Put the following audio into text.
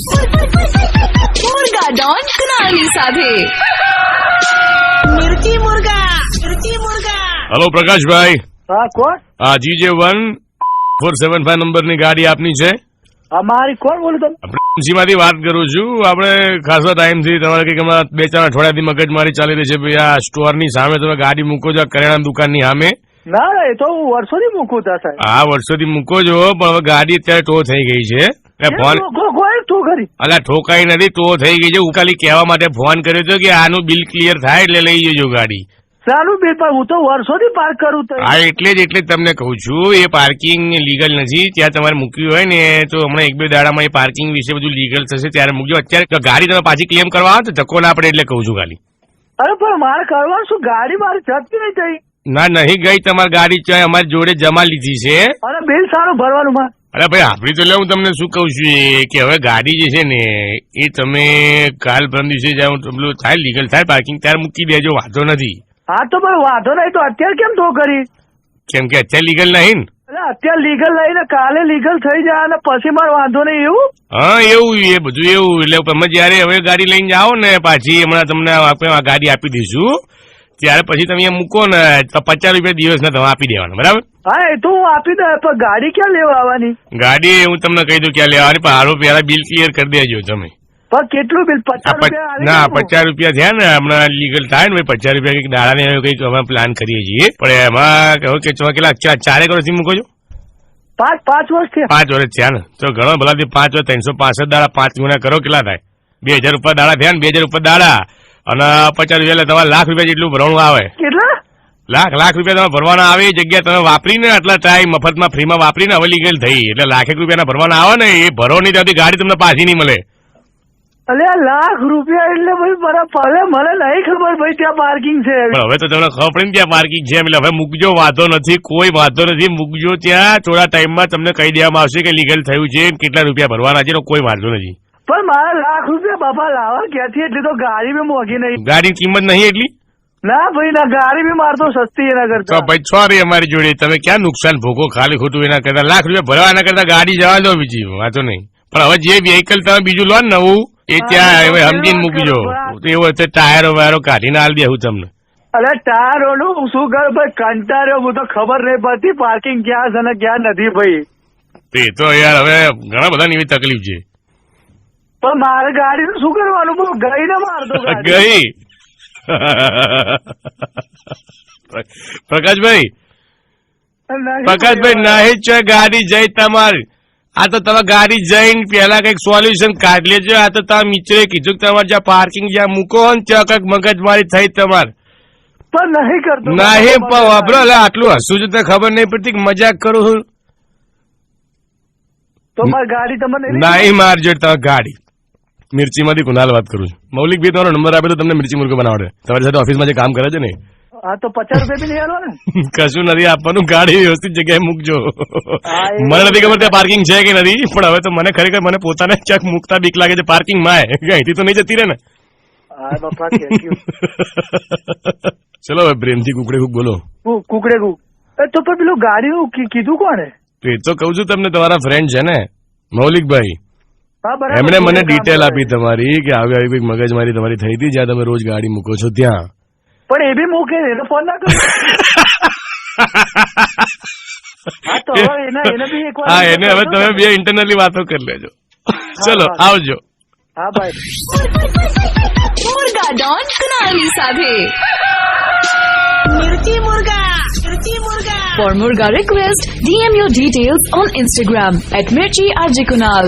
મુર્ગા Don કુનાલની સાથે મિર્ચી મુર્ગા. Hello Prakashbhai. હા કોણ? આ GJ1475 નંબરની ગાડી આપની છે. અમારી કોણ બોલો તમે? માંથી વાત કરું છું. આપણે ખાસા ટાઈમથી તમારે કંઈક હમણાં 2-4 અઠવાડિયાથી મગજમારી ચાલી રહી છે ભાઈ. આ સ્ટોરની સામે તમે ગાડી મૂકો છો, કરિયાણા દુકાનની સામે. ના એ તો હું વર્ષોથી મૂકું હતા સાહેબ. હા વર્ષોથી મૂકો છો, પણ હવે ગાડી અત્યારે ટો થઈ ગઈ છે. ફોન અલા ઠોકાઈ નથી, ટો થઈ ગઈ છે. હું ખાલી કહેવા માટે ફોન કર્યો હતો કે આનું બિલ ક્લિયર થાય એટલે લઈ જજો ગાડી. સારું બિલ પણ હું તો વર્ષોથી પાર્ક કરું. હા એટલે જ તમને કહું છું, એ પાર્કિંગ લીગલ નથી. ત્યાં તમારે મૂક્યું હોય ને તો હમણાં 1-2 દાડામાં એ પાર્કિંગ વિશે બધું લીગલ થશે ત્યારે મૂકજો. અત્યારે ગાડી તમે પાછી ક્લેમ કરવા આવો તો ધક્કો ના પડે એટલે કહું છું ખાલી. અરે પણ મારે કરવાનું શું? ગાડી મારી જતી નહીં થઈ. ના નહીં ગઈ તમારી ગાડી છે, અમારી જોડે જમા લીધી છે. અને બિલ સારું ભરવાનું મારે. અરે ભાઈ આપડી તો લે, હું તમને શું કઉ છું કે હવે ગાડી જે છે ને એ તમે કાલ પરમ દિવસે જાવ પેલું થાય લીગલ થાય પાર્કિંગ ત્યારે મૂકી દેજો, વાંધો નથી. હા તો પણ વાંધો નહીં તો અત્યારે કેમ તો કરી? કેમ કે અત્યારે લીગલ નહીં ને. અત્યારે લીગલ નહીં ને કાલે લીગલ થઈ જાય અને પછી મારે વાંધો નહીં એવું? હા એવું એ બધું એવું. એટલે તમે જયારે હવે ગાડી લઈને જાઓ ને પાછી હમણાં તમને આપણે ગાડી આપી દઈશું ત્યારે પછી તમે મૂકો ને તો 50 રૂપિયા દિવસના તમે આપી દેવાના, બરાબર? હા એ તો હું આપી દે, પણ ગાડી ક્યાં લેવા આવવાની? ગાડી હું તમને કહી દઉં ક્યાં લેવાની, પણ હારો પેલા બિલ ક્લિયર કરી દેજો તમે. પણ કેટલું બિલ? 50 રૂપિયા? ના 50 રૂપિયા થયા ને હમણાં લીગલ થાય ને 50 રૂપિયા કઈક દાડા ને કઈક અમે પ્લાન કરીએ છીએ. પણ એમાં કહો કે તમે કેટલા 4 વર્ષથી મૂકો છો? 5 વર્ષ થયા. 5 વર્ષ થયા ને તો ઘણો ભલાથી 5 વર્ષ 365 દાડા 5 ગુણા કરો કેટલા થાય? 2000 ઉપર દાડા થયા ને 2000 ઉપર દાડા અને 50 રૂપિયા એટલે તમારે લાખ રૂપિયા જેટલું ભરવાનું આવે. કેટલા? લાખ રૂપિયા તમે ભરવાના આવે. એ જગ્યા તમે વાપરીને આટલા ટાઈમ મફતમાં ફ્રીમાં વાપરીને હવે લીગલ થઈ એટલે લાખ રૂપિયા ભરવાના આવે ને એ ભરો નહીં ત્યાંથી ગાડી તમને પાછી નહીં મળે. અલે લાખ રૂપિયા એટલે ભાઈ બરાબર મને નહીં ખબર ભાઈ ત્યાં પાર્કિંગ છે. હવે તો તમને ખબર પડી ને ત્યાં પાર્કિંગ છે એટલે હવે મૂકજો, વાંધો નથી, કોઈ વાંધો નથી. મૂકજો ત્યાં, થોડા ટાઈમમાં તમને કહી દેવામાં આવશે કે લીગલ થયું છે, કેટલા રૂપિયા ભરવાના છે, કોઈ વાંધો નથી. પણ મારા લાખ રૂપિયા બાપા લાવવા ક્યાંથી? એટલી તો ગાડી બી મોંઘી નહીં. ગાડીની કિંમત નહીં એટલી? ના ભાઈ ના, ગાડી બી મારતો સસ્તી એના કરતા. ભાઈ સોરી અમારી જોડે તમે ક્યાં નુકસાન ભોગો ખાલી ખોટું એના કરતા. લાખ રૂપિયા ભરવાના કરતા ગાડી જવા દો બીજી, વાંધો નહીં. પણ હવે જે વ્હીકલ તમે બીજું લો ને નવું એ ત્યાં હવે સમજીને મૂકજો. એવું હશે ટાયરો વાયરો કાઢીને આલ દેવું તમને. અરે ટાયરો નું શું કર ભાઈ, કંટાળ્યો હું તો ખબર નહીં પડતી પાર્કિંગ ક્યાં છે ને ક્યાં નથી ભાઈ. એ તો યાર હવે ઘણા બધા એવી તકલીફ છે. પણ મારે ગાડી નું શું કરવાનું? બહુ ગઈ ને મારતો ગઈ. પ્રકાશભાઈ નહીં છે ગાડી જઈ તમારી. આ તો તમે ગાડી જઈને પેલા કઈક સોલ્યુશન કાઢ લેજો. આ તો તમે મિત્રે કીધું કે તમારે જ્યાં પાર્કિંગ જ્યાં મૂકો ને ત્યાં કઈક મગજમારી થઈ તમારે. પણ નહીં કરતો નહીં પણ વાપરો. એટલે આટલું હસું છું તો ખબર નહીં પડતી મજાક કરું છું. તો મારી ગાડી તમને નહીં મારજો તમે ગાડી. મિર્ચી માંથી કુનાલ વાત કરું છું. મૌલિકભાઈ તમારો નંબર આપેલો તમને મિર્ચી મુર્ગો બનાવડે. તમારી સાથે ઓફિસમાં જે કામ કરે છે ને. હા તો 50 રૂપિયા બી નહીં આલવાના? કશું નથી આપવાનું, ગાડી વ્યવસ્થિત જગ્યાએ મૂકજો. મને નથી ખબર ત્યાં પાર્કિંગ છે કે નથી, પણ હવે તો મને ખરેખર મને પોતાને ક્યાંક મૂકતા બીક લાગે છે પાર્કિંગ માં. અહીંથી તો નહીં જતી રહે ને. ચલો હવે પ્રેમથી કુકડે કુક બોલો. કુકડે કુક તો પણ પેલું ગાડીનું કીધું કોને? તો એ તો કઉ છું તમને, તમારા ફ્રેન્ડ છે ને મૌલિકભાઈ, એમણે મને ડિટેલ આપી તમારી કે આવી આવી કઈક મગજમારી તમારી થઈ હતી જ્યાં તમે રોજ ગાડી મૂકો છો ત્યાં. પણ એ બી મૂકે એને ફોન ના કર્યો? હા એને હવે તમે બે ઇન્ટરનલી વાતો કરી લેજો. ચલો આવજો. હા ભાઈ. મુર્ગા ડોન કુનાલની સાથે મિર્ચી મુર્ગા. For Murga request, DM your details on Instagram @mirchi@kunal.